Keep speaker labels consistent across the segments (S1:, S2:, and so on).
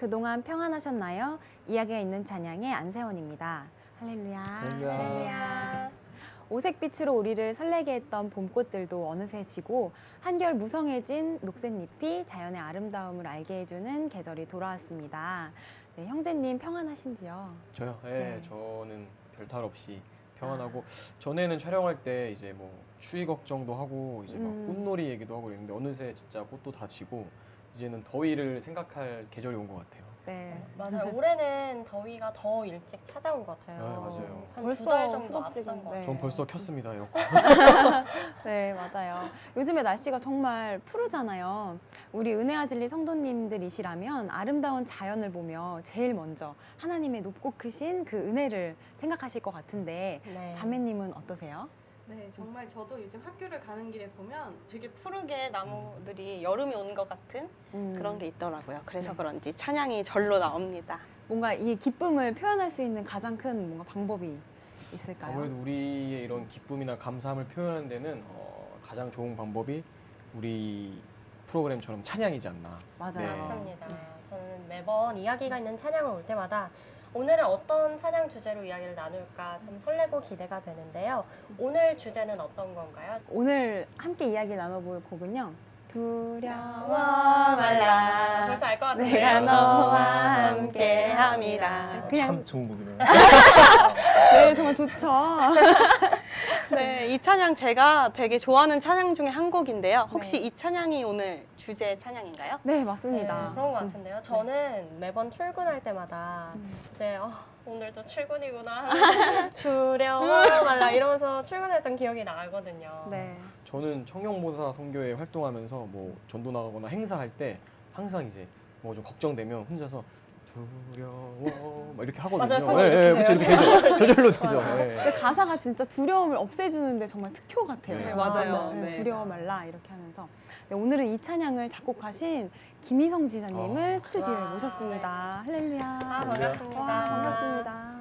S1: 그동안 평안하셨나요? 이야기가 있는 찬양의 안세원입니다. 할렐루야.
S2: 할렐루야.
S1: 오색빛으로 우리를 설레게 했던 봄꽃들도 어느새 지고 한결 무성해진 녹색잎이 자연의 아름다움을 알게 해주는 계절이 돌아왔습니다. 네, 형제님 평안하신지요?
S2: 저요? 네,
S1: 네.
S2: 저는 별탈 없이 평안하고 전에는 촬영할 때 이제 뭐 추위 걱정도 하고 이제 막 꽃놀이 얘기도 하고 그랬는데 어느새 진짜 꽃도 다 지고 이제는 더위를 생각할 계절이 온 것 같아요.
S1: 네.
S3: 맞아요. 올해는 더위가 더 일찍 찾아온 것 같아요.
S2: 네, 맞아요.
S3: 한
S1: 벌써
S3: 2달 정도
S1: 후덥지근,
S3: 앞선 것
S1: 네.
S3: 같아요.
S2: 전 벌써 켰습니다, 에어컨.
S1: 네, 맞아요. 요즘에 날씨가 정말 푸르잖아요. 우리 은혜아진리 성도님들이시라면 아름다운 자연을 보며 제일 먼저 하나님의 높고 크신 그 은혜를 생각하실 것 같은데
S3: 네.
S1: 자매님은 어떠세요?
S4: 네, 정말 저도 요즘 학교를 가는 길에 보면
S5: 되게 푸르게 나무들이 여름이 온 것 같은 그런 게 있더라고요. 그래서
S1: 네.
S5: 그런지 찬양이 절로 나옵니다.
S1: 뭔가 이 기쁨을 표현할 수 있는 가장 큰 뭔가 방법이 있을까요?
S2: 아무래도 우리의 이런 기쁨이나 감사함을 표현하는 데는 가장 좋은 방법이 우리 프로그램처럼 찬양이지 않나.
S1: 맞아요.
S2: 네.
S3: 맞습니다. 저는 매번 이야기가 있는 찬양을 올 때마다 오늘은 어떤 찬양 주제로 이야기를 나눌까 참 설레고 기대가 되는데요. 오늘 주제는 어떤 건가요?
S1: 오늘 함께 이야기 나눠볼 곡은요. 두려워
S3: 말라. 벌써 알 것 같은데요.
S1: 내가 너와
S5: 함께함이라.
S1: 그냥
S6: 참 좋은 곡이네요.
S1: 네, 정말 좋죠.
S5: 네, 이 찬양 제가 되게 좋아하는 찬양 중에 한 곡인데요. 혹시
S1: 네.
S5: 이 찬양이 오늘 주제 찬양인가요?
S1: 네, 맞습니다.
S3: 네, 그런 것 같은데요. 저는 매번 출근할 때마다 이제 오늘도 출근이구나 하면서 두려워 말라 이러면서 출근했던 기억이 나거든요.
S1: 네.
S2: 저는 청룡보사 선교회 활동하면서 뭐 전도 나가거나 행사할 때 항상 이제 뭐 좀 걱정되면 혼자서 두려워 막 이렇게 하거든요.
S3: 맞아요, 손을 이렇게
S2: 네, 그렇죠. 이렇게 되죠. 저절로 되죠.
S1: 맞아요.
S2: 네.
S1: 근데 가사가 진짜 두려움을 없애주는데 정말 특효 같아요.
S2: 네,
S5: 맞아요.
S1: 네,
S5: 네.
S1: 두려워 말라 이렇게 하면서 네, 오늘은 이 찬양을 작곡하신 김희성 지사님을 스튜디오에
S3: 와.
S1: 모셨습니다. 할렐루야.
S3: 반갑습니다.
S1: 와, 반갑습니다.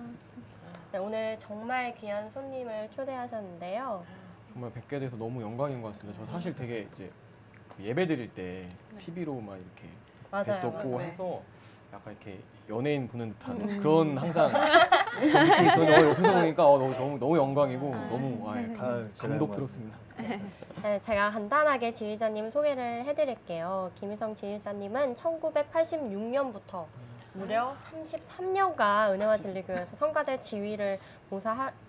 S3: 네, 오늘 정말 귀한 손님을 초대하셨는데요.
S2: 정말 뵙게 돼서 너무 영광인 것 같습니다. 저 사실 되게 이제 그 예배 드릴 때 TV로만 이렇게
S3: 맞아요.
S2: 뵀었고
S3: 맞아요.
S2: 해서 약간 이렇게 연예인 보는 듯한 그런 항상 그런 느낌이 있었는데 옆에서 보니까 너무 영광이고 너무 감독스럽습니다.
S3: 네, 제가 간단하게 지휘자님 소개를 해드릴게요. 김희성 지휘자님은 1986년부터 무려 33년간 은혜와 진리교회에서 성가대 지휘를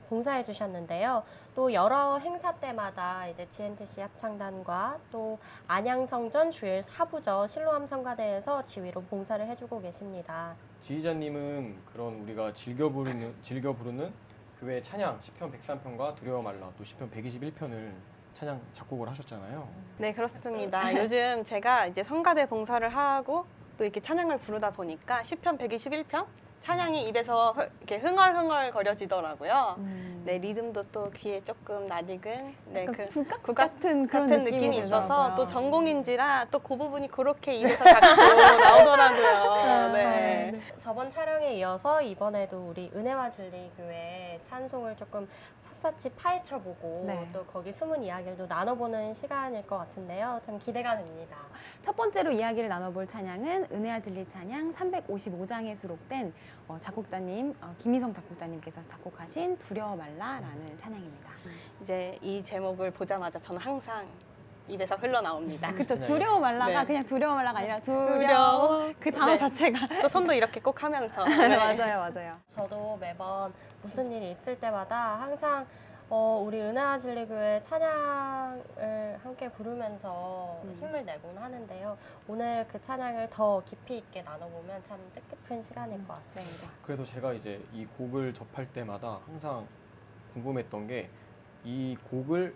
S3: 봉사해 주셨는데요. 또 여러 행사 때마다 이제 GNTC 합창단과 또 안양성전 주일 사부저 실로암 성가대에서 지휘로 봉사를 해주고 계십니다.
S2: 지휘자님은 그런 우리가 즐겨 부르는 교회 찬양 시편 103편과 두려워 말라 또 시편 121편을 찬양 작곡을 하셨잖아요.
S5: 네, 그렇습니다. 요즘 제가 이제 성가대 봉사를 하고 또 이렇게 찬양을 부르다 보니까 시편 121편 찬양이 입에서 이렇게 흥얼흥얼 거려지더라고요. 네, 리듬도 또 귀에 조금 낯익은 네,
S1: 약간
S5: 그
S1: 국악 같은 그런
S5: 느낌이 있어서
S1: 들더라고요.
S5: 또 전공인지라 또 그 부분이 그렇게 입에서 자꾸 나오더라고요. 네.
S3: 저번 촬영에 이어서 이번에도 우리 은혜와 진리 교회 찬송을 조금 샅샅이 파헤쳐보고
S1: 네.
S3: 또 거기 숨은 이야기를 나눠보는 시간일 것 같은데요. 참 기대가 됩니다.
S1: 첫 번째로 이야기를 나눠볼 찬양은 은혜와 진리 찬양 355장에 수록된 작곡자님 김희성 작곡자님께서 작곡하신 두려워 말라라는 찬양입니다.
S5: 이제 이 제목을 보자마자 저는 항상 입에서 흘러나옵니다.
S1: 그렇죠.
S2: 찬양이요?
S1: 두려워 말라가
S5: 네.
S1: 그냥 두려워 말라가 아니라 두려워
S5: 두려워.
S1: 그 단어
S5: 네.
S1: 자체가
S5: 또 손도 이렇게 꼭 하면서
S1: 맞아요.
S3: 저도 매번 무슨 일이 있을 때마다 항상 우리 은혜와 진리 교회 찬양을 함께 부르면서 힘을 내곤 하는데요. 오늘 그 찬양을 더 깊이 있게 나눠보면 참 뜻깊은 시간일 것 같습니다.
S2: 그래서 제가 이제 이 곡을 접할 때마다 항상 궁금했던 게 이 곡을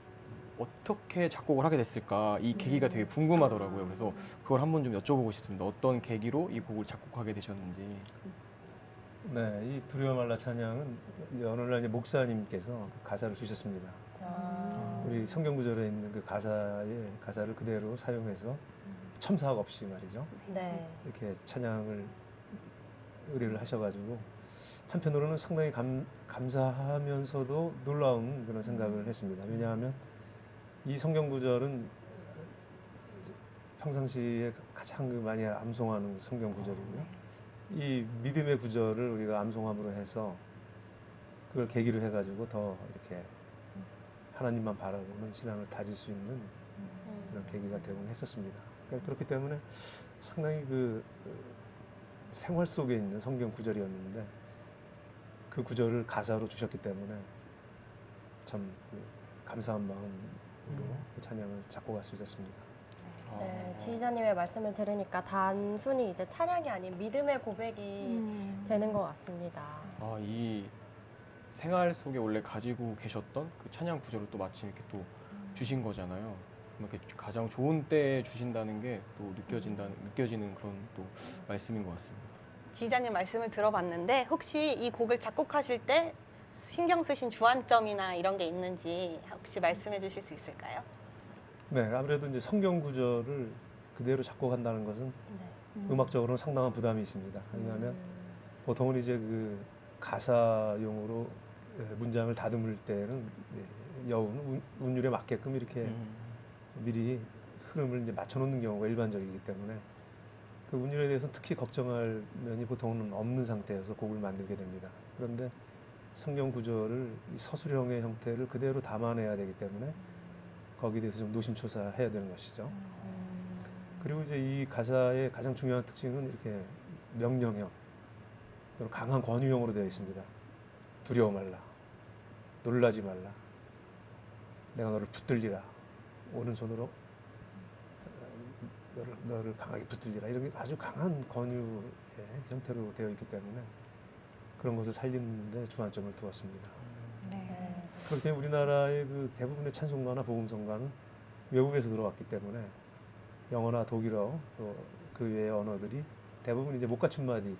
S2: 어떻게 작곡을 하게 됐을까 이 계기가 되게 궁금하더라고요. 그래서 그걸 한번 좀 여쭤보고 싶습니다. 어떤 계기로 이 곡을 작곡하게 되셨는지.
S6: 네, 이 두려워 말라 찬양은 이제 어느 날 이제 목사님께서 그 가사를 주셨습니다. 우리 성경 구절에 있는 그 가사를 그대로 사용해서 첨사학 없이 말이죠.
S3: 네.
S6: 이렇게 찬양을 의뢰를 하셔가지고 한편으로는 상당히 감사하면서도 놀라운 그런 생각을 했습니다. 왜냐하면 이 성경 구절은 평상시에 가장 많이 암송하는 성경 구절이고요. 이 믿음의 구절을 우리가 암송함으로 해서 그걸 계기로 해가지고 더 이렇게 하나님만 바라보는 신앙을 다질 수 있는 그런 계기가 되곤 했었습니다. 그러니까 그렇기 때문에 상당히 그 생활 속에 있는 성경 구절이었는데 그 구절을 가사로 주셨기 때문에 참 감사한 마음으로 그 찬양을 작곡할 수 있었습니다.
S3: 네, 지휘자님의 말씀을 들으니까 단순히 이제 찬양이 아닌 믿음의 고백이 되는 것 같습니다.
S2: 이 생활 속에 원래 가지고 계셨던 그 찬양 구절을 또 마침 이렇게 또 주신 거잖아요. 이렇게 가장 좋은 때에 주신다는 게 또 느껴지는 그런 또 말씀인 것 같습니다.
S5: 지휘자님 말씀을 들어봤는데 혹시 이 곡을 작곡하실 때 신경 쓰신 주안점이나 이런 게 있는지 혹시 말씀해 주실 수 있을까요?
S6: 네, 아무래도 이제 성경 구절을 그대로 작곡한다는 것은
S3: 네.
S6: 음악적으로는 상당한 부담이 있습니다. 왜냐하면 보통은 이제 그 가사용으로 문장을 다듬을 때는 여운, 운율에 맞게끔 이렇게 미리 흐름을 이제 맞춰놓는 경우가 일반적이기 때문에 그 운율에 대해서는 특히 걱정할 면이 보통은 없는 상태여서 곡을 만들게 됩니다. 그런데 성경 구절을 이 서술형의 형태를 그대로 담아내야 되기 때문에 거기에 대해서 좀 노심초사해야 되는 것이죠. 그리고 이제 이 가사의 가장 중요한 특징은 이렇게 명령형 또는 강한 권유형으로 되어 있습니다. 두려워 말라, 놀라지 말라, 내가 너를 붙들리라, 오른손으로 너를 강하게 붙들리라, 이런 게 아주 강한 권유의 형태로 되어 있기 때문에 그런 것을 살리는 데 주안점을 두었습니다.
S3: 네.
S6: 그렇기 때문에 우리나라의 그 대부분의 찬송가나 복음성가는 외국에서 들어왔기 때문에 영어나 독일어 또 그 외의 언어들이 대부분 이제 못 갖춘 마디로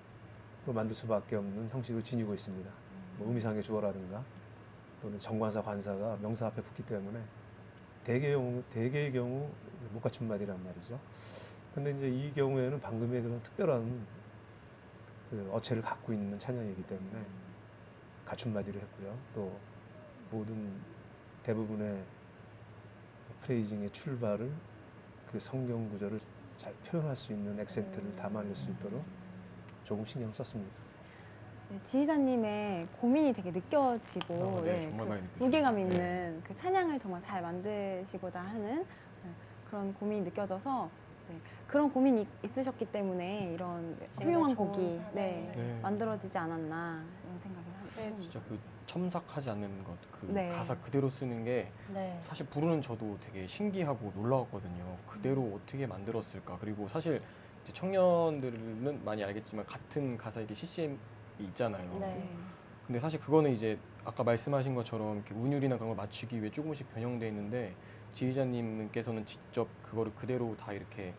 S6: 만들 수밖에 없는 형식을 지니고 있습니다. 뭐 의미상의 주어라든가 또는 정관사 관사가 명사 앞에 붙기 때문에 대개의 경우 못 갖춘 마디란 말이죠. 근데 이제 이 경우에는 방금의 그런 특별한 그 어체를 갖고 있는 찬양이기 때문에 갖춘 마디로 했고요. 또 모든 대부분의 프레이징의 출발을 그 성경 구절을 잘 표현할 수 있는 액센트를 담아낼 수 있도록 조금 신경 썼습니다.
S1: 네, 지휘자님의 고민이 되게 느껴지고
S2: 네, 정말 많이 느껴져요.
S1: 무게감 있는 그 찬양을 정말 잘 만드시고자 하는 그런 고민이 느껴져서 그런 고민이 있으셨기 때문에 이런 훌륭한
S3: 좋은
S1: 곡이
S3: 찬양을.
S2: 네.
S1: 만들어지지 않았나 이런 생각을 합니다.
S2: 진짜 그 첨삭하지 않는 것, 그
S1: 네.
S2: 가사 그대로 쓰는 게
S3: 네.
S2: 사실 부르는 저도 되게 신기하고 놀라웠거든요. 그대로 어떻게 만들었을까? 그리고 사실 이제 청년들은 많이 알겠지만 같은 가사에 CCM이 있잖아요.
S3: 네.
S1: 네.
S2: 근데 사실 그거는 이제 아까 말씀하신 것처럼 이렇게 운율이나 그런 걸 맞추기 위해 조금씩 변형돼 있는데 지휘자님께서는 직접 그거를 그대로 다 이렇게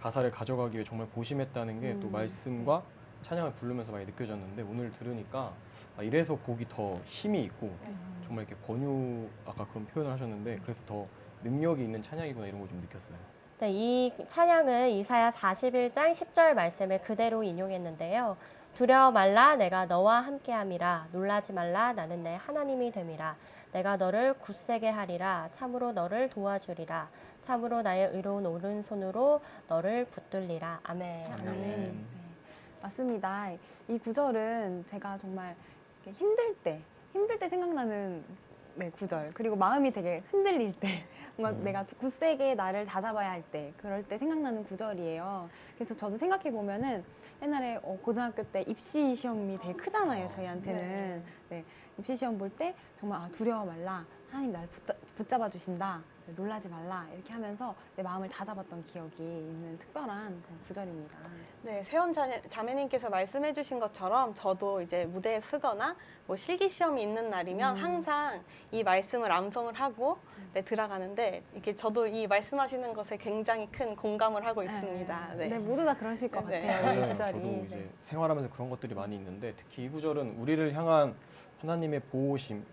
S2: 가사를 가져가기 위해 정말 고심했다는 게 또 말씀과 찬양을 부르면서 많이 느껴졌는데 오늘 들으니까 이래서 곡이 더 힘이 있고 정말 이렇게 권유 아까 그런 표현을 하셨는데 그래서 더 능력이 있는 찬양이구나 이런 걸 좀 느꼈어요.
S3: 네, 이 찬양은 이사야 41장 10절 말씀을 그대로 인용했는데요. 두려워 말라 내가 너와 함께함이라 놀라지 말라 나는 내 하나님이 됨이라 내가 너를 굳세게 하리라 참으로 너를 도와주리라 참으로 나의 의로운 오른손으로 너를 붙들리라. 아멘.
S1: 아멘. 네, 맞습니다. 이 구절은 제가 정말 이렇게 힘들 때 생각나는 구절. 그리고 마음이 되게 흔들릴 때, 뭔가 내가 굳세게 나를 다잡아야 할 때, 그럴 때 생각나는 구절이에요. 그래서 저도 생각해 보면은 옛날에 고등학교 때 입시 시험이 되게 크잖아요, 저희한테는. 네, 입시 시험 볼 때 정말 두려워 말라. 하나님 나를 붙잡아 주신다. 놀라지 말라. 이렇게 하면서 내 마음을 다잡았던 기억이 있는 특별한 그런 구절입니다.
S5: 네, 세연 자매님께서 말씀해 주신 것처럼 저도 이제 무대에 서거나 뭐 실기 시험이 있는 날이면 항상 이 말씀을 암송을 하고 들어가는데 이렇게 저도 이 말씀하시는 것에 굉장히 큰 공감을 하고 있습니다.
S1: 네, 모두 다 그러실 것
S5: 네.
S1: 같아요. 이
S2: 맞아요.
S1: 구절이.
S2: 저도 이제 생활하면서 그런 것들이 많이 있는데 특히 이 구절은 우리를 향한 하나님의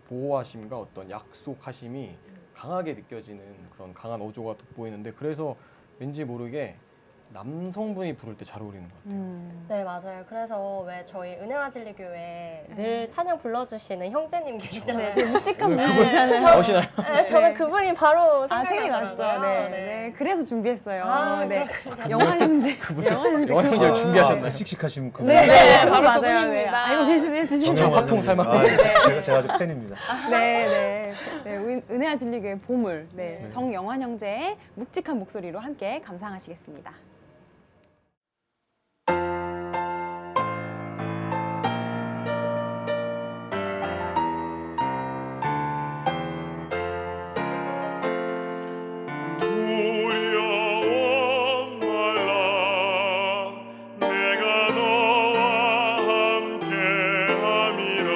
S2: 보호하심과 어떤 약속하심이 강하게 느껴지는 그런 강한 어조가 돋보이는데 그래서 왠지 모르게 남성분이 부를 때 잘 어울리는 것 같아요.
S3: 네, 맞아요. 그래서 왜 저희 은혜와 진리교회 늘 찬양 불러주시는 형제님 계시잖아요.
S1: 네, 되게 묵직한
S2: 오늘
S1: 분이잖아요.
S2: 나오시나요?
S3: 네, 저는
S1: 네.
S3: 그분이 바로
S1: 아, 생각이
S3: 생각나더라고요.
S1: 났죠. 네, 네. 그래서 준비했어요.
S3: 아,
S1: 네. 영화 형제. 영화 형제.
S2: 영화 형제를 준비하셨나요?
S6: 씩씩하신 분.
S1: 네, 네,
S5: 바로
S1: 맞아요. 네.
S5: 그분입니다.
S1: 알고 계시네, 주시죠.
S2: 정말 화통 삶아.
S6: 제가 아주 팬입니다.
S1: 네, 네. 네, 은혜와 진리교회 보물. 네.
S2: 네.
S1: 정영환 형제의 묵직한 목소리로 함께 감상하시겠습니다.
S7: 두려워 말라 내가 너와 함께함이라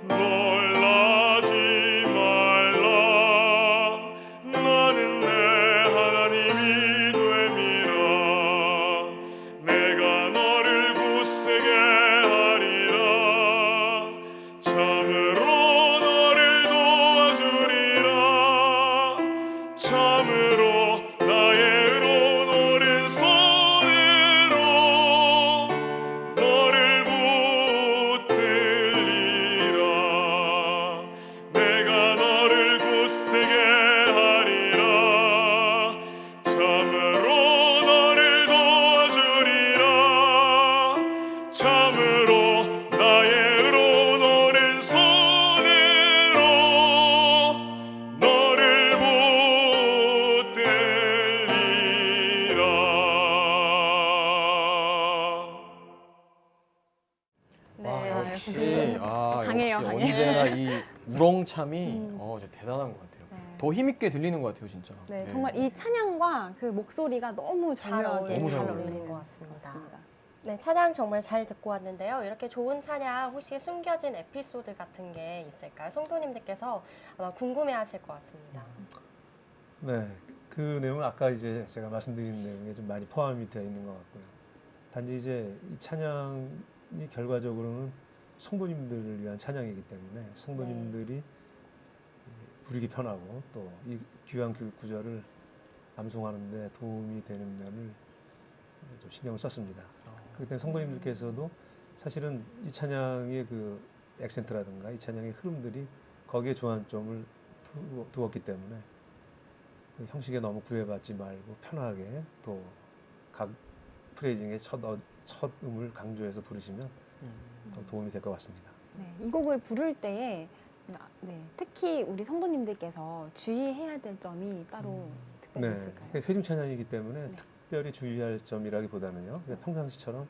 S7: 놀라지 말라 나는 내 하나님이 됨이라 내가 너를 굳세게 하리라 참으로 너를 도와주리라 참으로 나의 의로운 오른손으로 너를 붙들리라 내가 너를 굳세게 하리라 참으로 너를 도와주리라 참으로 나의 의로운 오른손으로 너를 붙들리라
S3: 네.
S2: 아, 역시
S1: 강해요,
S2: 역시
S1: 강해요.
S2: 언제나 이 우렁참이 진짜 대단한 것 같아요.
S1: 네.
S2: 더 힘있게 들리는 것 같아요, 진짜.
S1: 네, 정말 이 찬양과 그 목소리가 너무
S3: 잘
S1: 절묘하게
S2: 너무
S1: 잘
S2: 잘
S1: 어울리는
S3: 어울리는
S1: 것
S3: 것 같습니다.
S1: 같습니다.
S3: 네, 찬양 정말 잘 듣고 왔는데요. 이렇게 좋은 찬양 혹시 숨겨진 에피소드 같은 게 있을까요? 성도님들께서 아마 궁금해하실 것 같습니다.
S6: 네, 그 내용은 아까 이제 제가 말씀드린 내용에 좀 많이 포함이 되어 있는 것 같고요. 단지 이제 이 찬양이 결과적으로는 성도님들을 위한 찬양이기 때문에 성도님들이 부르기 편하고 또 이 귀한 구절을 암송하는데 도움이 되는 면을 좀 신경을 썼습니다. 그렇기 때문에 성도님들께서도 사실은 이 찬양의 그 액센트라든가 이 찬양의 흐름들이 거기에 조안점을 두었기 때문에 그 형식에 너무 구애받지 말고 편하게 또 각 프레이징의 첫 음을 강조해서 부르시면 더 도움이 될 것 같습니다.
S1: 네, 이 곡을 부를 때에 네, 특히 우리 성도님들께서 주의해야 될 점이 따로 특별히
S6: 네,
S1: 있을까요?
S6: 회중 찬양이기 때문에
S1: 네.
S6: 특별히 주의할 점이라기보다는요. 그냥 평상시처럼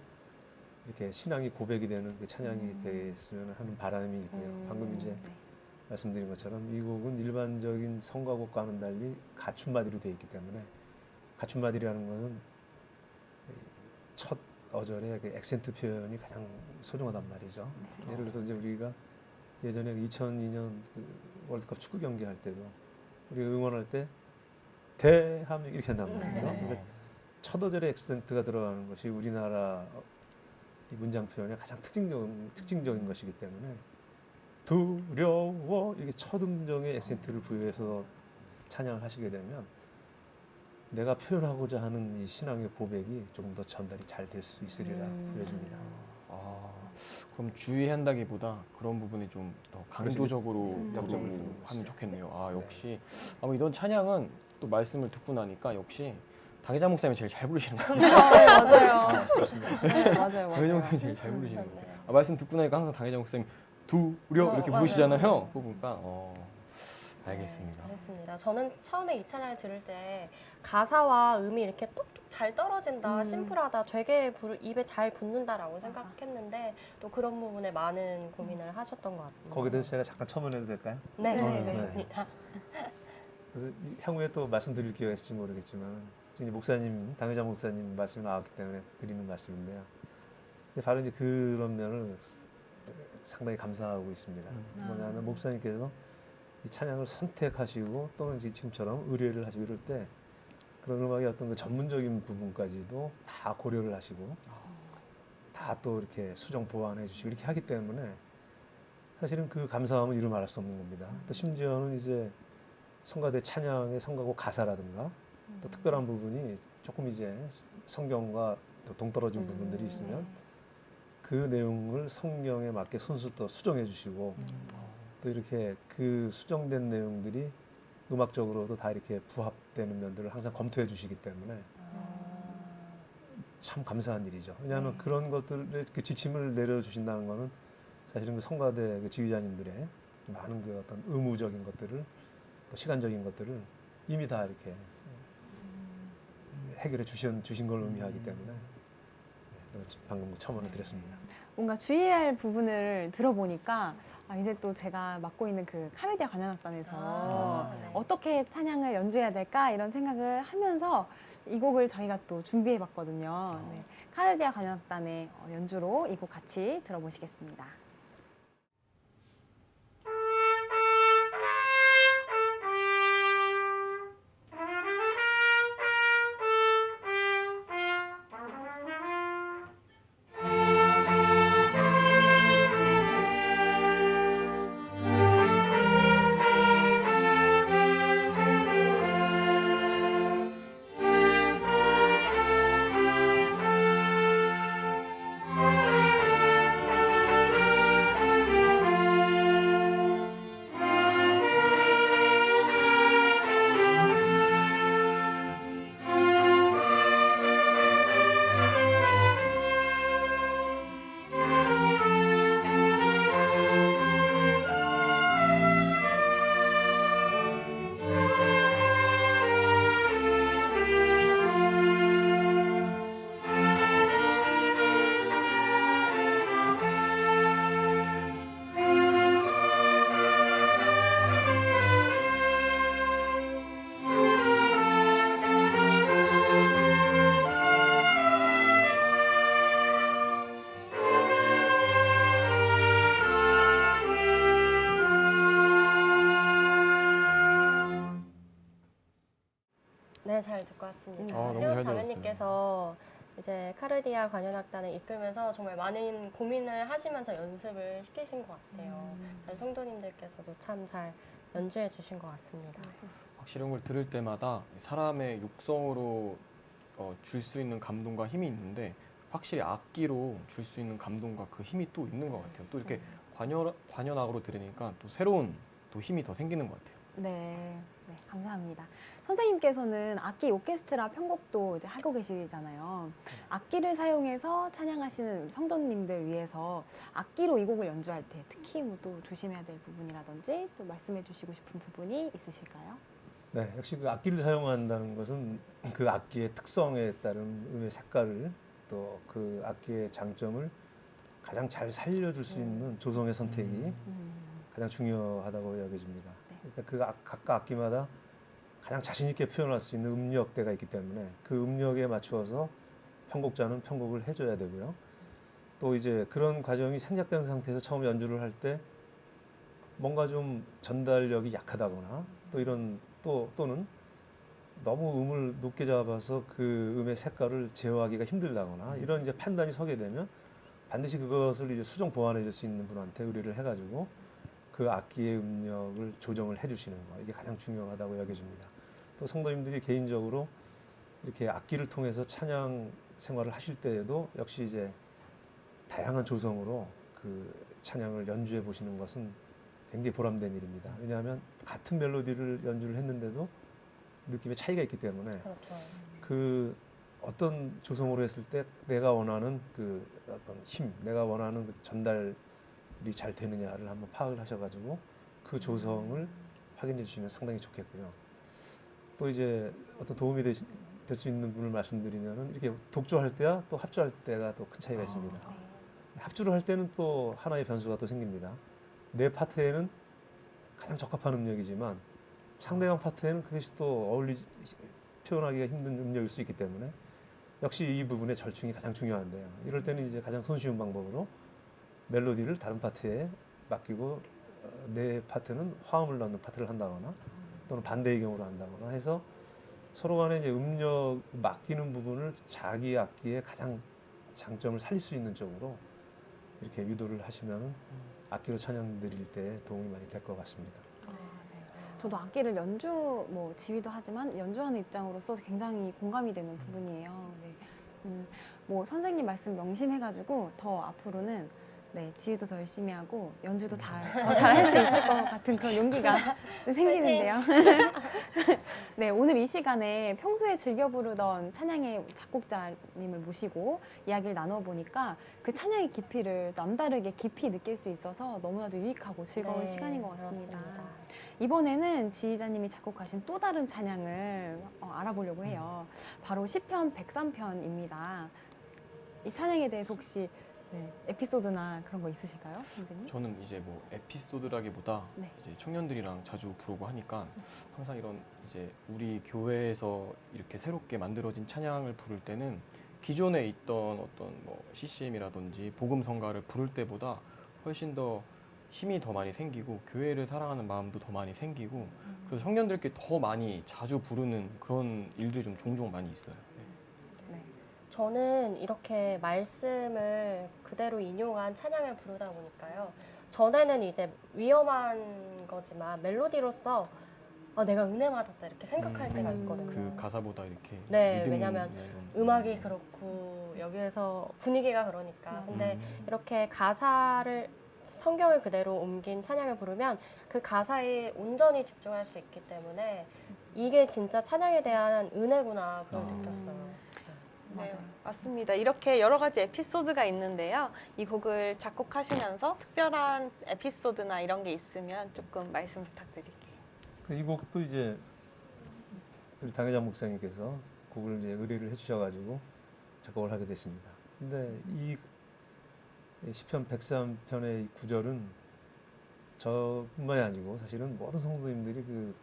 S6: 이렇게 신앙이 고백이 되는 그 찬양이 됐으면 하는 바람이 있고요. 방금 이제
S1: 네.
S6: 말씀드린 것처럼 이 곡은 일반적인 성가곡과는 달리 가춤마디로 되어 있기 때문에 가춤마디라는 것은 첫 어절의 그 액센트 표현이 가장 소중하단 말이죠. 예를 들어서 이제 우리가 예전에 2002년 그 월드컵 축구 경기 할 때도 우리 응원할 때 대함 이렇게 한단 말이죠. 그러니까 첫 어절의 액센트가 들어가는 것이 우리나라 이 문장 표현의 가장 특징적인 것이기 때문에 두려워 이게 첫 음정의 액센트를 부여해서 찬양을 하시게 되면 내가 표현하고자 하는 이 신앙의 고백이 조금 더 전달이 잘 될 수 있으리라 보여집니다.
S2: 아, 그럼 주의한다기보다 그런 부분이 좀 더 강조적으로
S6: 역점을
S2: 부르고
S6: 두는
S2: 하면
S6: 것이죠.
S2: 좋겠네요. 아, 역시 아마 이런 찬양은 또 말씀을 듣고 나니까 역시 당회장 목사님이 제일 잘 부르시는 것 같아요.
S1: 맞아요.
S6: 그렇습니다.
S1: 네, 맞아요.
S2: 당회장
S1: 맞아요.
S2: 목사님이 제일 잘 부르시는 것 같아요. 아, 말씀 듣고 나니까 항상 당회장 목사님 두려 이렇게
S3: 맞아요.
S2: 부르시잖아요. 그거 보니까 알겠습니다.
S3: 네, 그렇습니다. 저는 처음에 이 찬양을 들을 때 가사와 음이 이렇게 뚝뚝 잘 떨어진다, 심플하다, 되게 입에 잘 붙는다라고 생각했는데 또 그런 부분에 많은 고민을 하셨던 것 같아요.
S6: 거기에 대해서 제가 잠깐 첨언해도 될까요?
S3: 네,
S1: 네,
S3: 네,
S1: 네.
S3: 그렇습니다.
S6: 그래서 향후에 또 말씀드릴 기회가 있을지 모르겠지만 지금 목사님, 당회장 목사님 말씀이 나왔기 때문에 드리는 말씀인데요. 근데 바로 이제 그런 면을 상당히 감사하고 있습니다. 뭐냐면 목사님께서 이 찬양을 선택하시고 또는 지금처럼 의뢰를 하시고 이럴 때 그런 음악의 어떤 그 전문적인 부분까지도 다 고려를 하시고 다 또 이렇게 수정 보완해 주시고 이렇게 하기 때문에 사실은 그 감사함은 이루 말할 수 없는 겁니다. 또 심지어는 이제 성가대 찬양의 성가곡 가사라든가 또 특별한 부분이 조금 이제 성경과 또 동떨어진 부분들이 있으면 그 내용을 성경에 맞게 순수 또 수정해 주시고 또 이렇게 그 수정된 내용들이 음악적으로도 다 이렇게 부합되는 면들을 항상 검토해 주시기 때문에 참 감사한 일이죠. 왜냐하면 그런 것들의 그 지침을 내려주신다는 거는 사실은 그 성가대 그 지휘자님들의 많은 그 어떤 의무적인 것들을 또 시간적인 것들을 이미 다 이렇게 해결해 주신 걸 의미하기 때문에 방금 그 첨언을 드렸습니다.
S1: 뭔가 주의해야 할 부분을 들어보니까 이제 또 제가 맡고 있는 그 카르디아 관현악단에서
S3: 네.
S1: 어떻게 찬양을 연주해야 될까 이런 생각을 하면서 이 곡을 저희가 또 준비해 봤거든요. 네, 카르디아 관현악단의 연주로 이 곡 같이 들어보시겠습니다.
S3: 네, 잘 듣고 왔습니다.
S2: 너무
S3: 세훈
S2: 잘
S3: 자매님께서 이제 카르디아 관현악단을 이끌면서 정말 많은 고민을 하시면서 연습을 시키신 것 같아요. 성도님들께서도 참 잘 연주해 주신 것 같습니다.
S2: 확실히 걸 들을 때마다 사람의 육성으로 줄 수 있는 감동과 힘이 있는데 확실히 악기로 줄 수 있는 감동과 그 힘이 또 있는 것 같아요. 또 이렇게 관현악으로 들으니까 또 새로운 또 힘이 더 생기는 것 같아요.
S1: 네, 감사합니다. 선생님께서는 악기 오케스트라 편곡도 이제 하고 계시잖아요. 악기를 사용해서 찬양하시는 성도님들 위해서 악기로 이 곡을 연주할 때 특히 뭐 또 조심해야 될 부분이라든지 또 말씀해 주시고 싶은 부분이 있으실까요?
S6: 네, 역시 그 악기를 사용한다는 것은 그 악기의 특성에 따른 음의 색깔을 또 그 악기의 장점을 가장 잘 살려줄 수 있는 조성의 선택이 가장 중요하다고 여겨집니다. 그러니까 각각 악기마다 가장 자신 있게 표현할 수 있는 음역대가 있기 때문에 그 음역에 맞추어서 편곡자는 편곡을 해줘야 되고요. 또 이제 그런 과정이 생략된 상태에서 처음 연주를 할 때 뭔가 좀 전달력이 약하다거나 또 이런 또는 너무 음을 높게 잡아서 그 음의 색깔을 제어하기가 힘들다거나 이런 이제 판단이 서게 되면 반드시 그것을 이제 수정 보완해 줄 수 있는 분한테 의뢰를 해가지고 그 악기의 음역을 조정을 해주시는 거 이게 가장 중요하다고 여겨집니다. 또 성도님들이 개인적으로 이렇게 악기를 통해서 찬양 생활을 하실 때에도 역시 이제 다양한 조성으로 그 찬양을 연주해 보시는 것은 굉장히 보람된 일입니다. 왜냐하면 같은 멜로디를 연주를 했는데도 느낌의 차이가 있기 때문에
S3: 그렇죠.
S6: 그 어떤 조성으로 했을 때 내가 원하는 그 어떤 힘, 내가 원하는 그 전달이 잘 되느냐를 한번 파악을 하셔가지고 그 조성을 확인해 주시면 상당히 좋겠고요. 또 이제 어떤 도움이 될 수 있는 분을 말씀드리면은 이렇게 독주할 때와 또 합주할 때가 또 큰 차이가 있습니다. 합주를 할 때는 또 하나의 변수가 또 생깁니다. 내 파트에는 가장 적합한 음역이지만 상대방 파트에는 그것이 또 표현하기가 힘든 음역일 수 있기 때문에 역시 이 부분의 절충이 가장 중요한데요. 이럴 때는 이제 가장 손쉬운 방법으로 멜로디를 다른 파트에 맡기고 내 파트는 화음을 넣는 파트를 한다거나 또는 반대의 경우로 한다거나 해서 서로 간에 이제 음력 맡기는 부분을 자기 악기의 가장 장점을 살릴 수 있는 쪽으로 이렇게 유도를 하시면 악기로 찬양 드릴 때 도움이 많이 될 것 같습니다.
S1: 저도 악기를 지휘도 하지만 연주하는 입장으로서 굉장히 공감이 되는 부분이에요. 네. 뭐 선생님 말씀 명심해가지고 더 앞으로는 네, 지휘도 더 열심히 하고 연주도 더 잘할 수 있을 것 같은 그런 용기가 생기는데요. 네, 오늘 이 시간에 평소에 즐겨 부르던 찬양의 작곡자님을 모시고 이야기를 나눠보니까 그 찬양의 깊이를 남다르게 깊이 느낄 수 있어서 너무나도 유익하고 즐거운
S3: 네,
S1: 시간인 것 같습니다.
S3: 그렇습니다.
S1: 이번에는 지휘자님이 작곡하신 또 다른 찬양을 알아보려고 해요. 바로 시편 103편입니다. 이 찬양에 대해서 혹시 네, 에피소드나 그런 거 있으실까요, 선생님?
S2: 저는 이제 뭐 에피소드라기보다
S1: 네.
S2: 이제 청년들이랑 자주 부르고 하니까 항상 이런 이제 우리 교회에서 이렇게 새롭게 만들어진 찬양을 부를 때는 기존에 있던 어떤 뭐 CCM이라든지 복음 성가를 부를 때보다 훨씬 더 힘이 더 많이 생기고 교회를 사랑하는 마음도 더 많이 생기고 그래서 청년들끼리 더 많이 자주 부르는 그런 일들이 좀 종종 많이 있어요. 네.
S1: 네.
S3: 저는 이렇게 말씀을 그대로 인용한 찬양을 부르다 보니까요. 전에는 이제 위험한 거지만 멜로디로서 내가 은혜 맞았다 이렇게 생각할 때가 있거든요.
S2: 그 가사보다 이렇게
S3: 네,
S2: 리듬이나
S3: 왜냐면
S2: 이런
S3: 음악이 그렇고 여기에서 분위기가 그러니까. 근데 이렇게 가사를 성경을 그대로 옮긴 찬양을 부르면 그 가사에 온전히 집중할 수 있기 때문에 이게 진짜 찬양에 대한 은혜구나 그걸 느꼈어요.
S5: 네,
S1: 맞아요.
S5: 맞습니다. 이렇게 여러 가지 에피소드가 있는데요. 이 곡을 작곡하시면서 특별한 에피소드나 이런 게 있으면 조금 말씀 부탁드릴게요.
S6: 이 곡도 이제 우리 당회장 목사님께서 곡을 이제 의뢰를 해주셔가지고 작곡을 하게 됐습니다. 근데 이 시편 103편의 구절은 저뿐만이 아니고 사실은 모든 성도님들이 그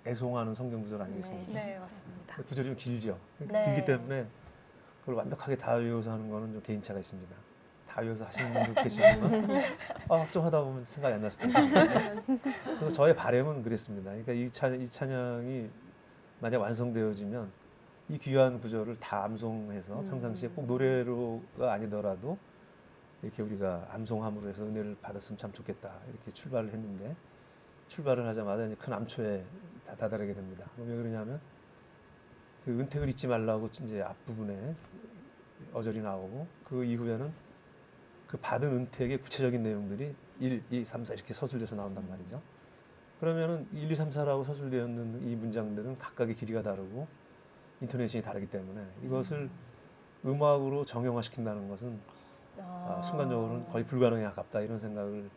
S6: 애송하는 성경 구절 아니겠습니까?
S5: 네, 맞습니다.
S6: 구절이 좀 길죠.
S3: 네.
S6: 길기 때문에 그걸 완벽하게 다 외워서 하는 거는 좀 개인차가 있습니다. 다 외워서 하시는 분도 계시지만 좀 하다 보면 생각이 안 날 수도 있고. 그래서 저의 바람은 그랬습니다. 그러니까 이 찬양이 만약 완성되어지면 이 귀한 구절을 다 암송해서 평상시에 꼭 노래로가 아니더라도 이렇게 우리가 암송함으로 해서 은혜를 받았으면 참 좋겠다 이렇게 출발을 했는데 출발을 하자마자 이제 큰 암초에 다다르게 됩니다. 왜 그러냐면 그 은택을 잊지 말라고 이제 앞부분에 어절이 나오고 그 이후에는 그 받은 은택의 구체적인 내용들이 1, 2, 3, 4 이렇게 서술돼서 나온단 말이죠. 그러면은 1, 2, 3, 4라고 서술되어 있는 이 문장들은 각각의 길이가 다르고 인토네이션이 다르기 때문에 이것을 음악으로 정형화시킨다는 것은 순간적으로는 거의 불가능에 가깝다 이런 생각을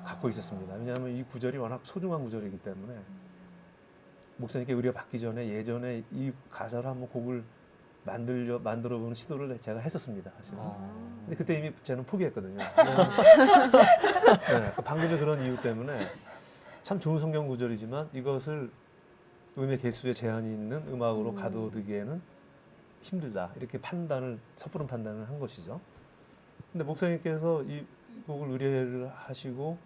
S6: 갖고 있었습니다. 왜냐하면 이 구절이 워낙 소중한 구절이기 때문에 목사님께 의뢰 받기 전에 예전에 이 가사로 한번 곡을 만들어보는 시도를 제가 했었습니다. 사실은. 근데 그때 이미 저는 포기했거든요. 네, 방금의 그런 이유 때문에 참 좋은 성경 구절이지만 이것을 음의 개수에 제한이 있는 음악으로 가둬두기에는 힘들다. 이렇게 섣부른 판단을 한 것이죠. 근데 목사님께서 이 곡을 의뢰를 하시고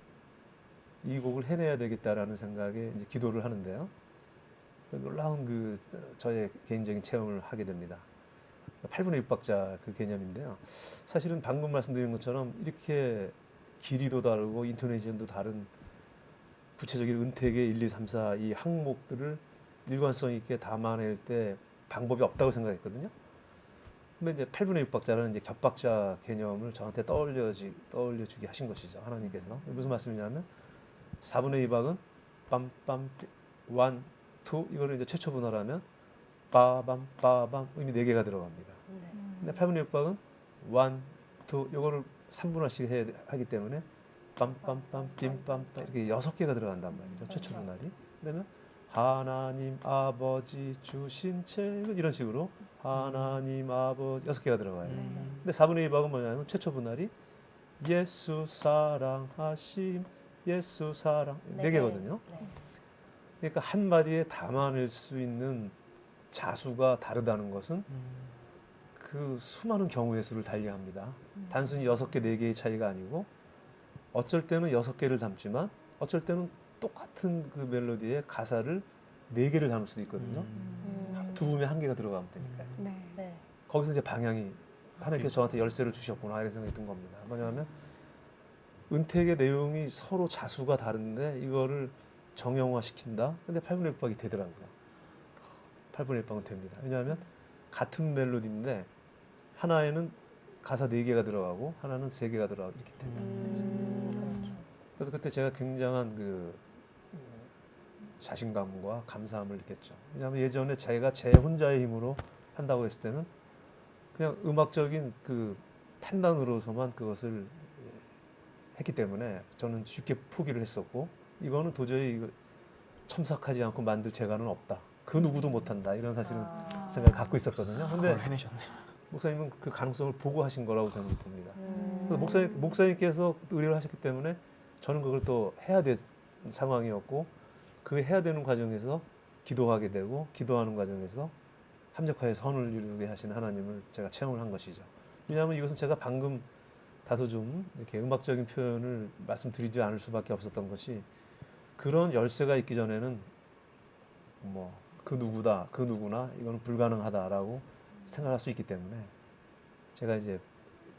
S6: 이 곡을 해내야 되겠다라는 생각에 이제 기도를 하는데요. 놀라운 저의 개인적인 체험을 하게 됩니다. 8분의 6박자 그 개념인데요. 사실은 방금 말씀드린 것처럼 이렇게 길이도 다르고 인토네이션도 다른 구체적인 은택의 1, 2, 3, 4 이 항목들을 일관성 있게 담아낼 때 방법이 없다고 생각했거든요. 근데 이제 8분의 6박자라는 이제 겹박자 개념을 저한테 떠올려주게 하신 것이죠. 하나님께서. 무슨 말씀이냐면 4분의 2박은 빰빰 1, 2 이거를 이제 최초 분할하면 빠밤 빠밤 의미 4개가 들어갑니다. 근데 8분의 6박은 1, 2 이거를 3분할씩 하기 때문에 빰빰빰 빔빰빰 이렇게 6개가 들어간단 말이죠. 최초 분할이. 그러면 하나님 아버지 주신 책은 이런 식으로 하나님 아버지 6개가 들어가요. 근데 4분의 2박은 뭐냐면 최초 분할이 예수 사랑하심 예수 사랑 4개거든요. 그러니까 한 마디에 담아낼 수 있는 자수가 다르다는 것은 그 수많은 경우의 수를 달리합니다. 단순히 6개, 4개의 차이가 아니고 어쩔 때는 6개를 담지만 어쩔 때는 똑같은 그 멜로디의 가사를 4개를 담을 수도 있거든요. 두 음에 1개가 들어가면 되니까요.
S1: 네.
S6: 거기서 이제 방향이 하나님께서 저한테 열쇠를 주셨구나 이런 생각이 든 겁니다. 뭐냐면 은택의 내용이 서로 자수가 다른데 이거를 정형화 시킨다. 근데 8분의 1박이 되더라고요. 8분의 1박은 됩니다. 왜냐하면 같은 멜로디인데 하나에는 가사 4개가 들어가고 하나는 3개가 들어가고 이렇게 된다. 그래서 그때 제가 굉장한 그 자신감과 감사함을 느꼈죠. 왜냐하면 예전에 제가 제 혼자의 힘으로 한다고 했을 때는 그냥 음악적인 그 판단으로서만 그것을 했기 때문에 저는 쉽게 포기를 했었고, 이거는 도저히 이거 첨삭하지 않고 만들 재간은 없다. 그 누구도 못한다. 이런 사실은 생각을 갖고 있었거든요. 근데
S2: 그걸 해내셨네.
S6: 목사님은 그 가능성을 보고 하신 거라고 저는 봅니다. 그래서 목사님께서 의뢰를 하셨기 때문에 저는 그걸 또 해야 될 상황이었고, 그 해야 되는 과정에서 기도하게 되고, 기도하는 과정에서 합력하여 선을 이루게 하시는 하나님을 제가 체험을 한 것이죠. 왜냐하면 이것은 제가 방금 다소 좀 이렇게 음악적인 표현을 말씀드리지 않을 수밖에 없었던 것이, 그런 열쇠가 있기 전에는 뭐 그 누구다, 그 누구나 이거는 불가능하다라고 생각할 수 있기 때문에, 제가 이제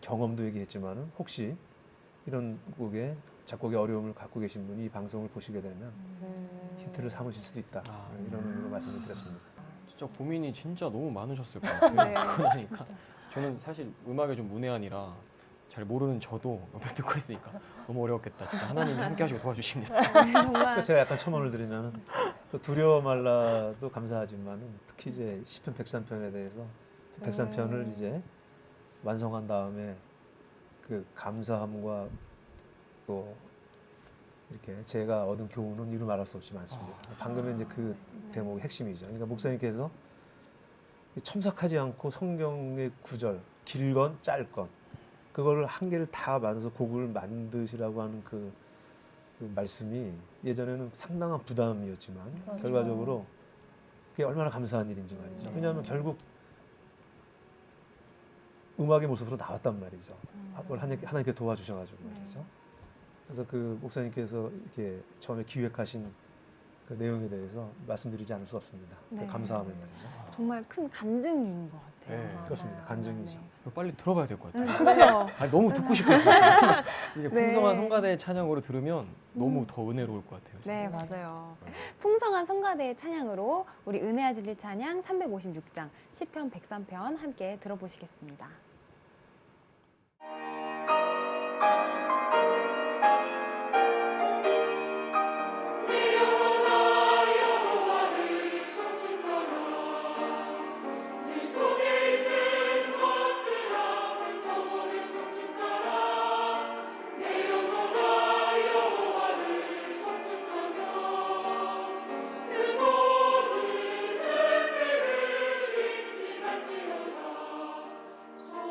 S6: 경험도 얘기했지만은 혹시 이런 곡에 작곡의 어려움을 갖고 계신 분이 이 방송을 보시게 되면 힌트를 삼으실 수도 있다. 이런 의미로 말씀을 드렸습니다.
S2: 진짜 고민이 진짜 너무 많으셨을 것 같아요.
S1: 네,
S2: 그러고 나니까 저는 사실 음악에 좀 문외한이라 잘 모르는 저도 옆에 듣고 있으니까 너무 어려웠겠다. 진짜 하나님이 함께 하시고 도와주십니다.
S1: 정말
S6: 그래서 제가 약간 첨언을 드리면, 두려워 말라도 감사하지만은 특히 이제 시편 103편에 대해서 103편을 이제 완성한 다음에 그 감사함과 또 이렇게 제가 얻은 교훈은 이루 말할 수 없이 많습니다. 방금의 이제 그 대목의 핵심이죠. 그러니까 목사님께서 첨삭하지 않고 성경의 구절, 길건 짧건 그거를 한 개를 다 만들어서 곡을 만드시라고 하는 그 말씀이 예전에는 상당한 부담이었지만 결과적으로 그게 얼마나 감사한 일인지 말이죠. 왜냐하면 결국 음악의 모습으로 나왔단 말이죠. 그걸 하나님께 도와주셔가지고 말이죠. 그래서 그 목사님께서 이렇게 처음에 기획하신 그 내용에 대해서 말씀드리지 않을 수 없습니다. 그
S1: 네.
S6: 감사함을 말이죠.
S1: 정말 큰 간증인 것 같아요.
S2: 네,
S6: 그렇습니다. 간증이죠.
S2: 이거 빨리 들어봐야 될 것 같아요.
S1: 그렇죠.
S2: 아니, 너무 듣고 싶어요. 이게
S1: 네.
S2: 풍성한 성가대 찬양으로 들으면 너무 더 은혜로울 것 같아요.
S1: 네, 맞아요. 풍성한 성가대의 찬양으로 우리 은혜와 진리 찬양 356장 시편 103편 함께 들어보시겠습니다.
S8: 저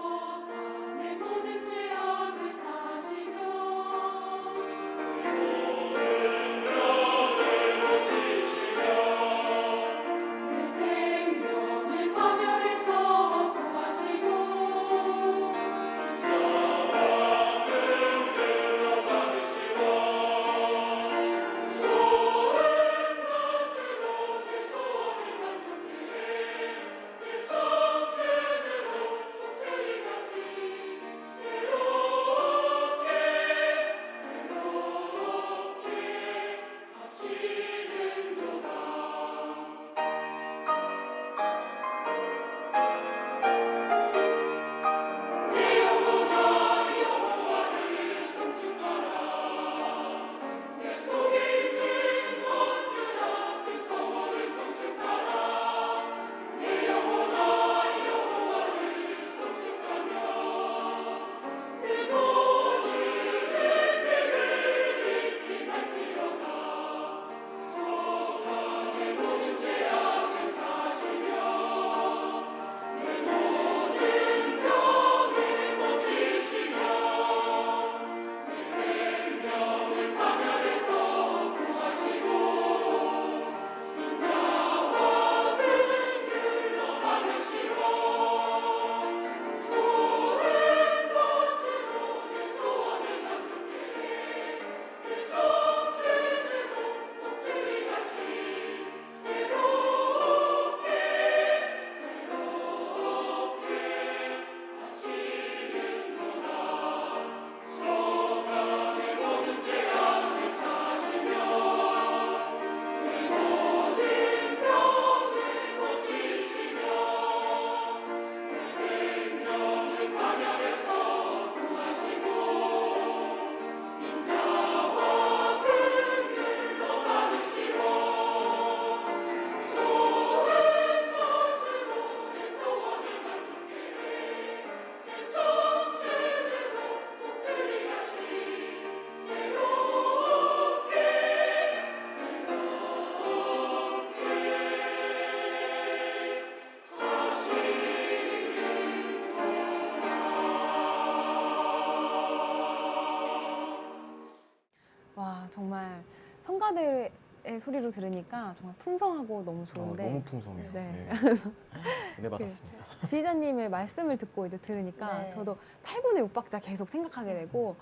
S1: 아 정말 성가대의 소리로 들으니까 정말 풍성하고 너무 좋은데
S2: 너무 풍성해요.
S1: 네.
S2: 네, 받았습니다.
S1: 지휘자님의 말씀을 듣고 이제 들으니까
S3: 네.
S1: 저도 8분의 6박자 계속 생각하게 되고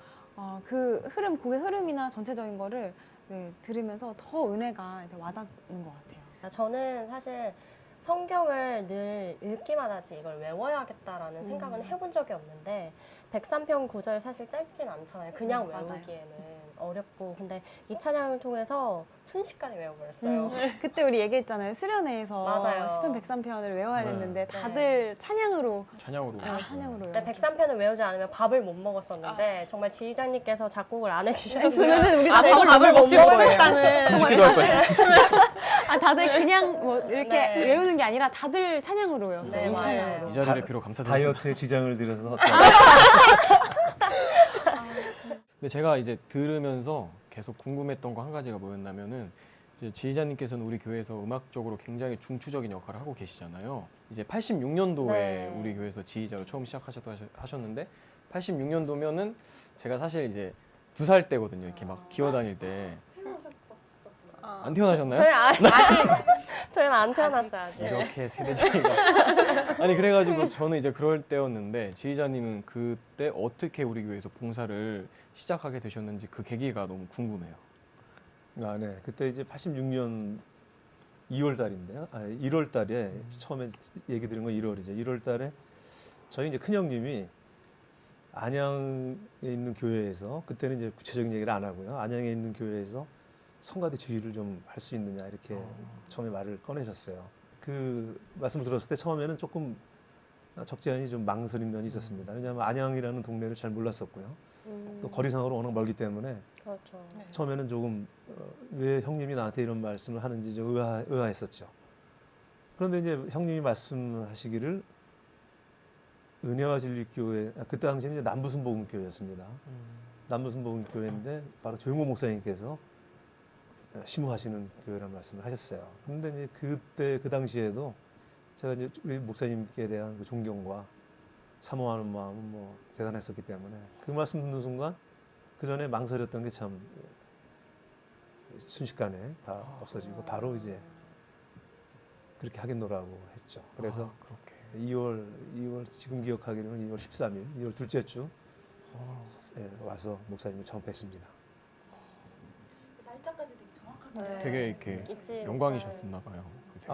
S1: 그 흐름, 곡의 흐름이나 전체적인 거를 네, 들으면서 더 은혜가 이렇게 와닿는 것 같아요.
S3: 저는 사실 성경을 늘 읽기만 하지 이걸 외워야겠다라는 생각은 해본 적이 없는데 103편 9절 사실 짧진 않잖아요. 그냥
S1: 맞아요.
S3: 외우기에는 어렵고 근데 이 찬양을 통해서 순식간에 외워버렸어요.
S1: 그때 우리 얘기했잖아요. 수련회에서
S3: 맞아요.
S1: 10편 103편을 외워야
S2: 네.
S1: 됐는데 다들 찬양으로
S2: 찬양으로.
S1: 찬양으로
S3: 근데
S1: 외웠죠.
S3: 103편을 외우지 않으면 밥을 못 먹었었는데 정말 지휘자님께서 작곡을 안 해주셨으면
S1: 했으면은 우리 다
S3: 아무도
S1: 밥을 못
S5: 먹지
S1: 먹을 거예요.
S5: 못했다는.
S2: 같이 기도할 거예요.
S1: 아 다들 그냥 뭐 이렇게
S3: 네.
S1: 외우는 게 아니라 다들 찬양으로 외웠어요.
S3: 네,
S1: 이
S3: 맞아요.
S1: 찬양으로.
S2: 이 자리를 빌어 감사드립니다.
S6: 다이어트에 지장을 들여서
S2: 근데 제가 이제 들으면서 계속 궁금했던 거 한 가지가 뭐였냐면은 이제 지휘자님께서는 우리 교회에서 음악적으로 굉장히 중추적인 역할을 하고 계시잖아요. 이제 86년도에
S3: 네.
S2: 우리 교회에서 지휘자로 처음 시작하셨다 하셨는데 86년도면은 제가 사실 이제 2살 때거든요. 이렇게 막 기어다닐 때. 안 태어나셨나요?
S3: 저희는 안 태어났어요 아직.
S2: 이렇게 세대 차이가. 아니 그래가지고 저는 이제 그럴 때였는데 지휘자님은 그때 어떻게 우리 교회에서 봉사를 시작하게 되셨는지 그 계기가 너무 궁금해요.
S6: 아, 네. 그때 이제 86년 2월 달인데요. 1월 달에 처음에 얘기 드린 건 1월이죠. 1월 달에 저희 이제 큰형님이 안양에 있는 교회에서 그때는 이제 구체적인 얘기를 안 하고요. 안양에 있는 교회에서 성가대 주의를 좀 할 수 있느냐 이렇게 처음에 말을 꺼내셨어요. 그 말씀을 들었을 때 처음에는 조금 적지 않이 좀 망설인 면이 있었습니다. 왜냐하면 안양이라는 동네를 잘 몰랐었고요. 또 거리상으로 워낙 멀기 때문에
S3: 그렇죠.
S6: 처음에는 조금 왜 형님이 나한테 이런 말씀을 하는지 좀 의아했었죠. 그런데 이제 형님이 말씀하시기를 은혜와 진리교회 그 당시에는 이제 남부순복음교회였습니다. 남부순복음교회인데 바로 조용모 목사님께서 심우하시는 교회라는 말씀을 하셨어요. 그런데 이제 그때 그 당시에도 제가 이제 우리 목사님께 대한 그 존경과 사모하는 마음은 뭐 대단했었기 때문에 그 말씀 듣는 순간 그 전에 망설였던 게 참 순식간에 다 없어지고 바로 이제 그렇게 하겠노라고 했죠. 그래서
S2: 그렇게.
S6: 2월 지금 기억하기로는 2월 13일, 2월 둘째 주 예, 와서 목사님을 처음 뵀습니다.
S4: 날짜까지 되게 정확하게.
S3: 네.
S2: 되게 이렇게
S3: 잊지
S2: 영광이셨나 봐요.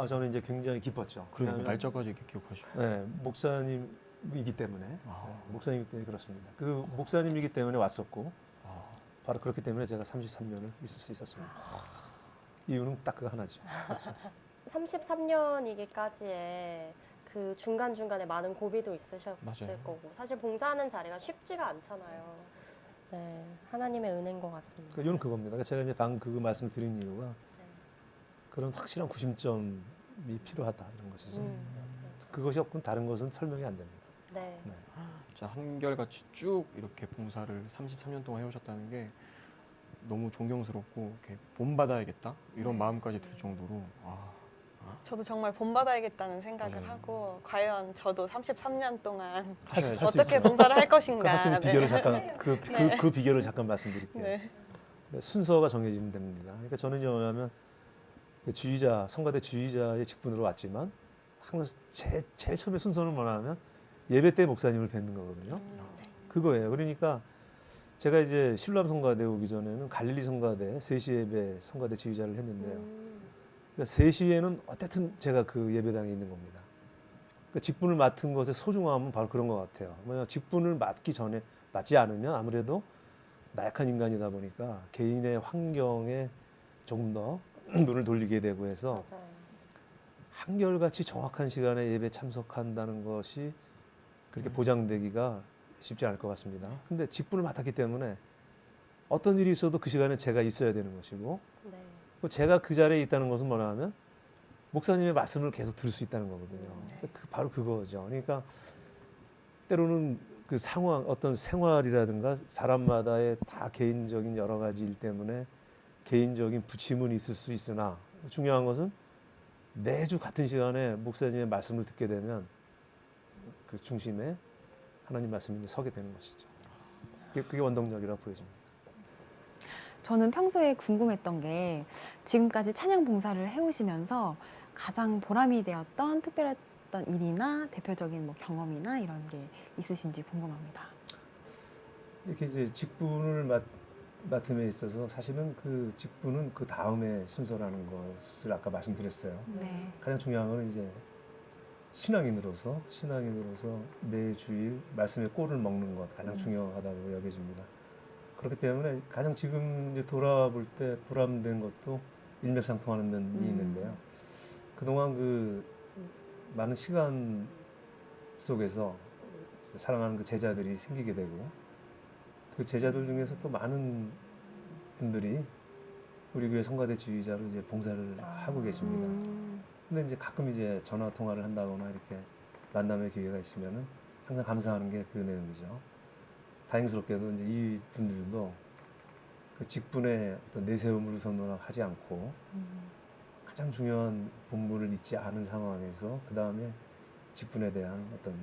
S6: 저는 이제 굉장히 기뻤죠.
S2: 그러니까
S6: 왜냐하면,
S2: 날짜까지 이렇게 기억하시고.
S6: 네, 목사님이기 때문에
S2: 아.
S6: 목사님이기 때문에 그렇습니다. 그 목사님이기 때문에 왔었고
S2: 아,
S6: 바로 그렇기 때문에 제가 33년을 있을 수 있었습니다. 이유는 딱 그거 하나죠.
S3: 33년이기까지의 그 중간중간에 많은 고비도 있으셨을
S2: 맞아요.
S3: 거고 사실 봉사하는 자리가 쉽지가 않잖아요. 네, 하나님의 은혜인 것 같습니다.
S6: 그러니까 이유는 그겁니다. 그러니까 제가 이제 방금 그 말씀을 드린 이유가 그런 확실한 구심점이 필요하다 이런 것이죠. 그것이 없고는 다른 것은 설명이 안 됩니다.
S3: 네.
S6: 네.
S2: 진짜 한결같이 쭉 이렇게 봉사를 33년 동안 해오셨다는 게 너무 존경스럽고 이렇게 본받아야겠다 이런 마음까지 들 정도로
S5: 저도 정말 본받아야겠다는 생각을
S2: 맞아요.
S5: 하고 과연 저도 33년 동안
S2: 하셔야죠.
S6: 할 수
S5: 어떻게
S6: 있죠.
S5: 봉사를 할
S6: 그
S5: 것인가.
S6: 할 수 있는
S5: 네.
S6: 비결을 잠깐 그 비결을 잠깐 말씀드릴게요.
S5: 네.
S6: 순서가 정해지면 됩니다. 그러니까 저는 뭐냐면 주의자, 성가대 주의자의 직분으로 왔지만 항상 제일 처음에 순서는 뭐냐면 예배 때 목사님을 뵙는 거거든요. 그거예요. 그러니까 제가 이제 신람 성가대 오기 전에는 갈릴리 성가대 3시 예배 성가대 지휘자를 했는데요. 그러니까 3시에는 어쨌든 제가 그 예배당에 있는 겁니다. 그러니까 직분을 맡은 것의 소중함은 바로 그런 것 같아요. 뭐냐 직분을 맡지 않으면 아무래도 나약한 인간이다 보니까 개인의 환경에 조금 더 눈을 돌리게 되고 해서
S3: 맞아요.
S6: 한결같이 정확한 시간에 예배 참석한다는 것이 그렇게 보장되기가 쉽지 않을 것 같습니다. 근데 직분을 맡았기 때문에 어떤 일이 있어도 그 시간에 제가 있어야 되는 것이고
S3: 네.
S6: 제가 그 자리에 있다는 것은 뭐냐면 목사님의 말씀을 계속 들을 수 있다는 거거든요. 바로 그거죠. 그러니까 때로는 그 상황, 어떤 생활이라든가 사람마다의 다 개인적인 여러 가지 일 때문에 개인적인 부침은 있을 수 있으나 중요한 것은 매주 같은 시간에 목사님의 말씀을 듣게 되면 그 중심에 하나님 말씀이 서게 되는 것이죠. 그게 원동력이라고 보여집니다.
S1: 저는 평소에 궁금했던 게 지금까지 찬양 봉사를 해오시면서 가장 보람이 되었던 특별했던 일이나 대표적인 뭐 경험이나 이런 게 있으신지 궁금합니다.
S6: 이렇게 이제 직분을 맡음에 있어서 사실은 그 직분은 그 다음에 순서라는 것을 아까 말씀드렸어요.
S1: 네.
S6: 가장 중요한 거는 이제 신앙인으로서 매주일 말씀의 꼴을 먹는 것 가장 중요하다고 여겨집니다. 그렇기 때문에 가장 지금 이제 돌아볼 때 보람된 것도 일맥상통하는 면이 있는데요. 그동안 그 많은 시간 속에서 사랑하는 그 제자들이 생기게 되고 그 제자들 중에서 또 많은 분들이 우리 교회 성가대 지휘자로 이제 봉사를 하고 계십니다. 근데 이제 가끔 이제 전화 통화를 한다거나 이렇게 만남의 기회가 있으면은 항상 감사하는 게 그 내용이죠. 다행스럽게도 이제 이 분들도 그 직분의 어떤 내세움을 우선으로 하지 않고 가장 중요한 본분을 잊지 않은 상황에서 그 다음에 직분에 대한 어떤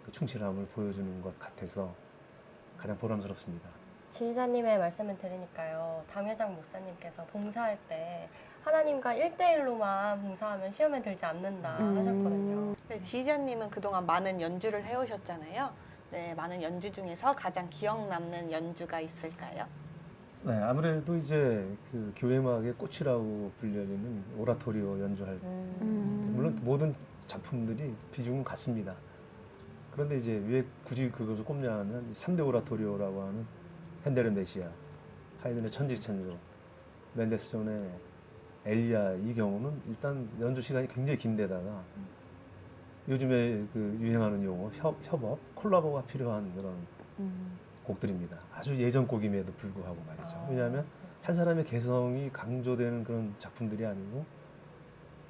S6: 그 충실함을 보여주는 것 같아서 가장 보람스럽습니다.
S3: 지휘자님의 말씀을 들으니까요. 담회장 목사님께서 봉사할 때 하나님과 1대1로만 봉사하면 시험에 들지 않는다 하셨거든요.
S5: 네, 지휘자님은 그동안 많은 연주를 해오셨잖아요. 네, 많은 연주 중에서 가장 기억 남는 연주가 있을까요?
S6: 네, 아무래도 이제 그 교회음악의 꽃이라고 불려지는 오라토리오 연주할 때 물론 모든 작품들이 비중은 같습니다. 그런데 이제 왜 굳이 그것을 꼽냐면 3대 오라토리오라고 하는 핸델의 메시아, 하이든의 천지창조, 멘델스존의 엘리야 이 경우는 일단 연주 시간이 굉장히 긴데다가 요즘에 그 유행하는 용어 협업, 콜라보가 필요한 그런 곡들입니다. 아주 예전 곡임에도 불구하고 말이죠. 왜냐하면 한 사람의 개성이 강조되는 그런 작품들이 아니고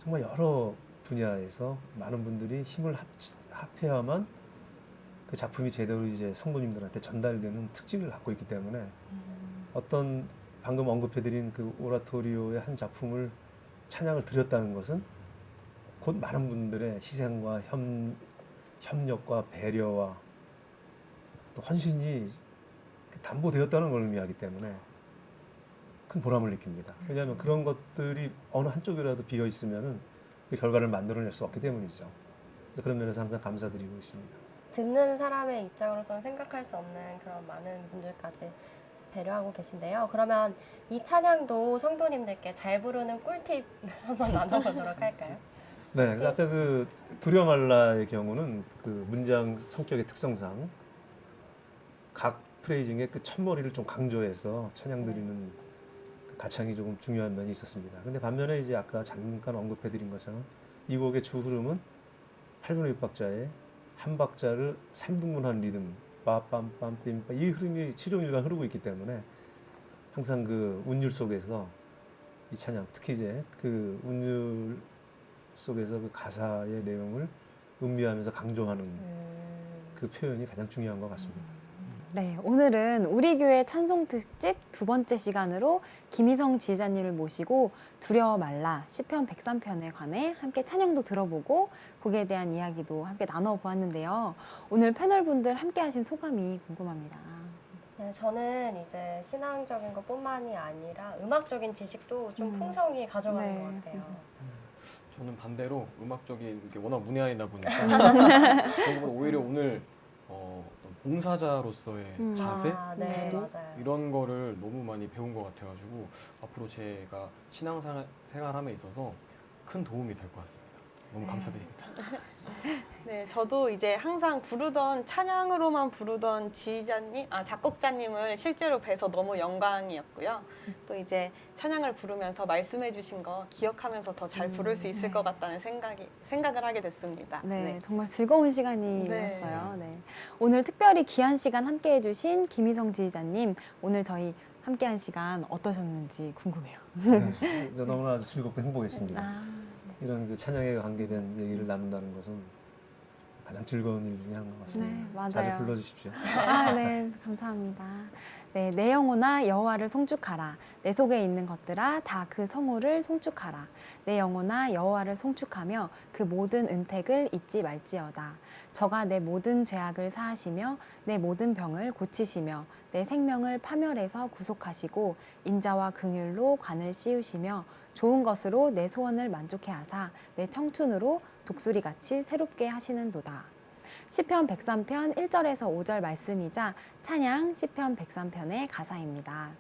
S6: 정말 여러 분야에서 많은 분들이 힘을 합해야만 그 작품이 제대로 이제 성도님들한테 전달되는 특징을 갖고 있기 때문에 어떤 방금 언급해드린 그 오라토리오의 한 작품을 찬양을 드렸다는 것은 곧 많은 분들의 희생과 협력과 배려와 또 헌신이 담보되었다는 걸 의미하기 때문에 큰 보람을 느낍니다. 왜냐하면 그런 것들이 어느 한쪽이라도 비어 있으면은 그 결과를 만들어낼 수 없기 때문이죠. 그래서 그런 면에서 항상 감사드리고 있습니다.
S3: 듣는 사람의 입장으로서는 생각할 수 없는 그런 많은 분들까지 배려하고 계신데요. 그러면 이 찬양도 성도님들께 잘 부르는 꿀팁 한번 나눠보도록 할까요?
S6: 네, 그래서 아까 그 두려 말라의 경우는 그 문장 성격의 특성상 각 프레이징의 그 첫머리를 좀 강조해서 찬양 드리는 그 가창이 조금 중요한 면이 있었습니다. 근데 반면에 이제 아까 잠깐 언급해드린 것처럼 이 곡의 주 흐름은 8분의 6박자에 한 박자를 3등분한 리듬 빠빰빰 이 흐름이 7일간 흐르고 있기 때문에 항상 그 운율 속에서 이 찬양 특히 이제 그 운율 속에서 그 가사의 내용을 음미하면서 강조하는 그 표현이 가장 중요한 것 같습니다.
S1: 네, 오늘은 우리 교회 찬송 특집 두 번째 시간으로 김희성 지휘자님을 모시고 두려워 말라 시편 103편에 관해 함께 찬양도 들어보고 곡에 대한 이야기도 함께 나눠보았는데요. 오늘 패널분들 함께 하신 소감이 궁금합니다.
S3: 네, 저는 이제 신앙적인 것뿐만이 아니라 음악적인 지식도 좀 풍성히 가져가는
S1: 네.
S3: 것 같아요.
S2: 저는 반대로 음악적인 게 워낙 문외한이다 보니까 그런 오히려 오늘 봉사자로서의 자세
S3: 아, 네,
S1: 네.
S3: 맞아요.
S2: 이런 거를 너무 많이 배운 것 같아가지고 앞으로 제가 신앙생활함에 있어서 큰 도움이 될 것 같습니다. 너무 감사드립니다.
S5: 네, 저도 이제 항상 부르던 찬양으로만 부르던 작곡자님을 실제로 뵈서 너무 영광이었고요. 또 이제 찬양을 부르면서 말씀해주신 거 기억하면서 더 잘 부를 수 있을 것 같다는 생각을 하게 됐습니다.
S1: 네, 정말 즐거운 시간이었어요. 네. 오늘 특별히 귀한 시간 함께 해주신 김희성 지휘자님, 오늘 저희 함께한 시간 어떠셨는지 궁금해요.
S6: 네, 너무나 아주 즐겁고 행복했습니다.
S1: 아,
S6: 이런 그 찬양에 관계된 얘기를 나눈다는 것은 가장 즐거운 일 중에 하나인 것 같습니다.
S1: 네, 맞아요.
S6: 자주 불러주십시오.
S1: 아, 네, 감사합니다. 네, 내 영혼아 여호와를 송축하라. 내 속에 있는 것들아 다 그 성호를 송축하라. 내 영혼아 여호와를 송축하며 그 모든 은택을 잊지 말지어다. 저가 내 모든 죄악을 사하시며 내 모든 병을 고치시며 내 생명을 파멸에서 구속하시고 인자와 긍휼로 관을 씌우시며 좋은 것으로 내 소원을 만족해 하사 내 청춘으로 독수리같이 새롭게 하시는도다. 시편 103편 1절에서 5절 말씀이자 찬양 시편 103편의 가사입니다.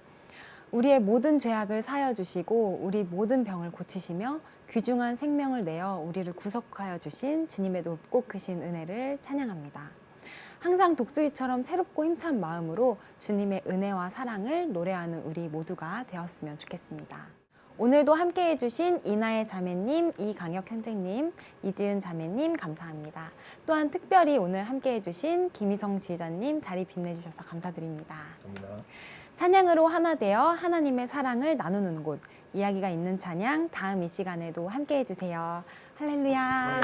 S1: 우리의 모든 죄악을 사하여 주시고 우리 모든 병을 고치시며 귀중한 생명을 내어 우리를 구속하여 주신 주님의 높고 크신 은혜를 찬양합니다. 항상 독수리처럼 새롭고 힘찬 마음으로 주님의 은혜와 사랑을 노래하는 우리 모두가 되었으면 좋겠습니다. 오늘도 함께해 주신 이나의 자매님, 이강혁 형제님, 이지은 자매님 감사합니다. 또한 특별히 오늘 함께해 주신 김희성 지휘자님 자리 빛내주셔서 감사드립니다.
S6: 감사합니다.
S1: 찬양으로 하나 되어 하나님의 사랑을 나누는 곳, 이야기가 있는 찬양 다음 이 시간에도 함께해 주세요. 할렐루야.